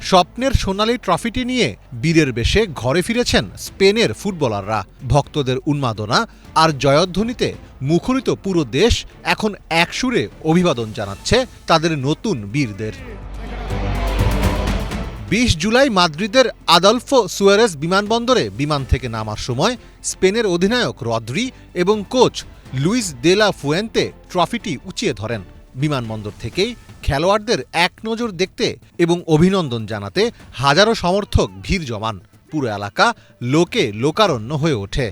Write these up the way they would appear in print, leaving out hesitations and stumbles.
স্বপ্নের সোনালী ট্রফিটি নিয়ে বীরের বেশে ঘরে ফিরেছেন স্পেনের ফুটবলাররা। ভক্তদের উন্মাদনা আর জয়ধ্বনিতে মুখরিত পুরো দেশ এখন একসুরে অভিবাদন জানাচ্ছে তাদের নতুন বীরদের। ২০ জুলাই মাদ্রিদের আদালফো সুয়ারেস বিমানবন্দরে বিমান থেকে নামার সময় স্পেনের অধিনায়ক রদ্রি এবং coach Luis de la Fuente ট্রফিটি উঁচিয়ে ধরেন। বিমানবন্দর থেকেই খেলোয়াড়দের এক নজর দেখতে এবং অভিনন্দন জানাতে হাজারো সমর্থক ভিড় জমান। পুরো এলাকা লোকে লোকারণ্য হয়ে ওঠে।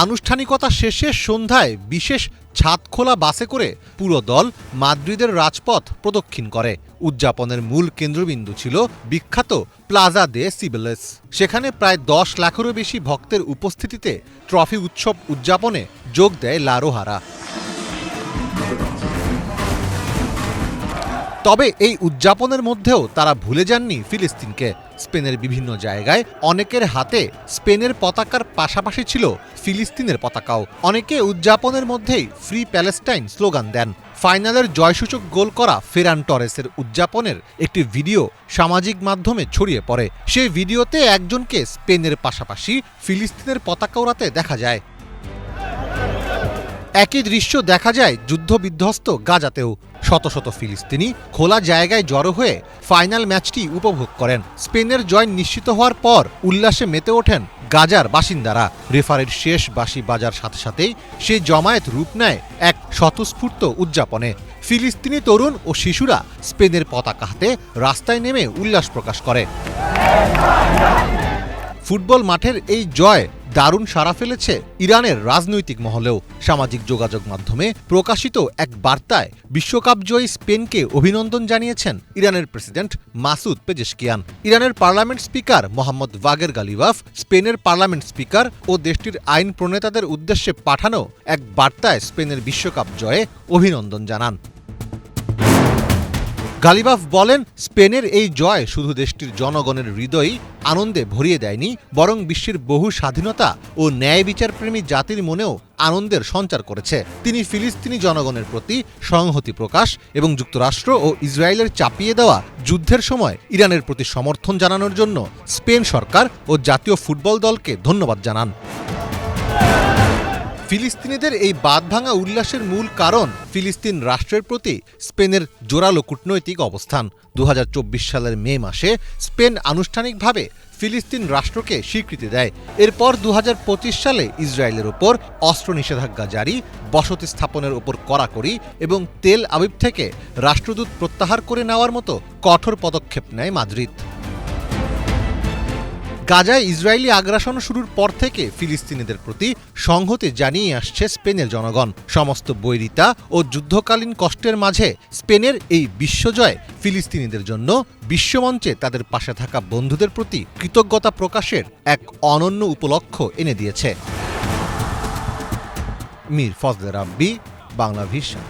আনুষ্ঠানিকতা শেষে সন্ধ্যায় বিশেষ ছাদখোলা বাসে করে পুরো দল মাদ্রিদের রাজপথ প্রদক্ষিণ করে। উদযাপনের মূল কেন্দ্রবিন্দু ছিল বিখ্যাত প্লাজা দে সিবেলেস। সেখানে প্রায় ১০ লাখেরও বেশি ভক্তের উপস্থিতিতে ট্রফি উৎসব উদযাপনে যোগ দেয় লা রোহারা। তবে এই উদযাপনের মধ্যেও তারা ভুলে যাননি ফিলিস্তিনকে। স্পেনের বিভিন্ন জায়গায় অনেকের হাতে স্পেনের পতাকার পাশাপাশি ছিল ফিলিস্তিনের পতাকাও। অনেকে উদযাপনের মধ্যেই ফ্রি প্যালেস্টাইন স্লোগান দেন। ফাইনালের জয়সূচক গোল করা ফেরান টরেসের উদযাপনের একটি ভিডিও সামাজিক মাধ্যমে ছড়িয়ে পড়ে। সেই ভিডিওতে একজনকে স্পেনের পাশাপাশি ফিলিস্তিনের পতাকা ওড়াতে দেখা যায়। একই দৃশ্য দেখা যায় যুদ্ধবিধ্বস্ত গাজাতেও। শত শত ফিলিস্তিনি খোলা জায়গায় জড়ো হয়ে ফাইনাল ম্যাচটি উপভোগ করেন। স্পেনের জয় নিশ্চিত হওয়ার পর উল্লাসে মেতে ওঠেন গাজার বাসিন্দারা। রেফারির শেষ বাঁশি বাজার সাথে সাথেই সেই জমায়েত রূপ নেয় এক স্বতঃস্ফূর্ত উদযাপনে। ফিলিস্তিনি তরুণ ও শিশুরা স্পেনের পতাকা হাতে রাস্তায় নেমে উল্লাস প্রকাশ করে। ফুটবল মাঠের এই জয় দারুণ সাড়া ফেলেছে ইরানের রাজনৈতিক মহলেও। সামাজিক যোগাযোগ মাধ্যমে প্রকাশিত এক বার্তায় বিশ্বকাপজয়ী স্পেনকে অভিনন্দন জানিয়েছেন ইরানের প্রেসিডেন্ট মাসুদ পেজেশকিয়ান। ইরানের পার্লামেন্ট স্পিকার মোহাম্মদ বাগের গালিবাফ স্পেনের পার্লামেন্ট স্পিকার ও দেশটির আইন প্রণেতাদের উদ্দেশ্যে পাঠানো এক বার্তায় স্পেনের বিশ্বকাপ জয়ে অভিনন্দন জানান। গালিবাফ বলেন, স্পেনের এই জয় শুধু দেশটির জনগণের হৃদয়ই আনন্দে ভরিয়ে দেয়নি, বরং বিশ্বের বহু স্বাধীনতা ও ন্যায় বিচারপ্রেমী জাতির মনেও আনন্দের সঞ্চার করেছে। তিনি ফিলিস্তিনি জনগণের প্রতি সংহতি প্রকাশ এবং যুক্তরাষ্ট্র ও ইসরায়েলের চাপিয়ে দেওয়া যুদ্ধের সময় ইরানের প্রতি সমর্থন জানানোর জন্য স্পেন সরকার ও জাতীয় ফুটবল দলকে ধন্যবাদ জানান। ফিলিস্তিনিদের এই বাঁধভাঙা উল্লাসের মূল কারণ ফিলিস্তিন রাষ্ট্রের প্রতি স্পেনের জোরালো কূটনৈতিক অবস্থান। ২০২৪ সালের মে মাসে স্পেন আনুষ্ঠানিকভাবে ফিলিস্তিন রাষ্ট্রকে স্বীকৃতি দেয়। এরপর ২০২৫ সালে ইসরায়েলের ওপর অস্ত্র নিষেধাজ্ঞা জারি, বসতি স্থাপনের ওপর কড়াকড়ি এবং তেল আবিব থেকে রাষ্ট্রদূত প্রত্যাহার করে নেওয়ার মতো কঠোর পদক্ষেপ নেয় মাদ্রিদ। গাজায় ইসরায়েলি আগ্রাসন শুরুর পর থেকে ফিলিস্তিনিদের প্রতি সংহতি জানিয়ে আসছে স্পেনের জনগণ। সমস্ত বৈরিতা ও যুদ্ধকালীন কষ্টের মাঝে স্পেনের এই বিশ্বজয় ফিলিস্তিনিদের জন্য বিশ্বমঞ্চে তাদের পাশে থাকা বন্ধুদের প্রতি কৃতজ্ঞতা প্রকাশের এক অনন্য উপলক্ষ এনে দিয়েছে। মীর ফজলে রাব্বি, বাংলা ভিশন।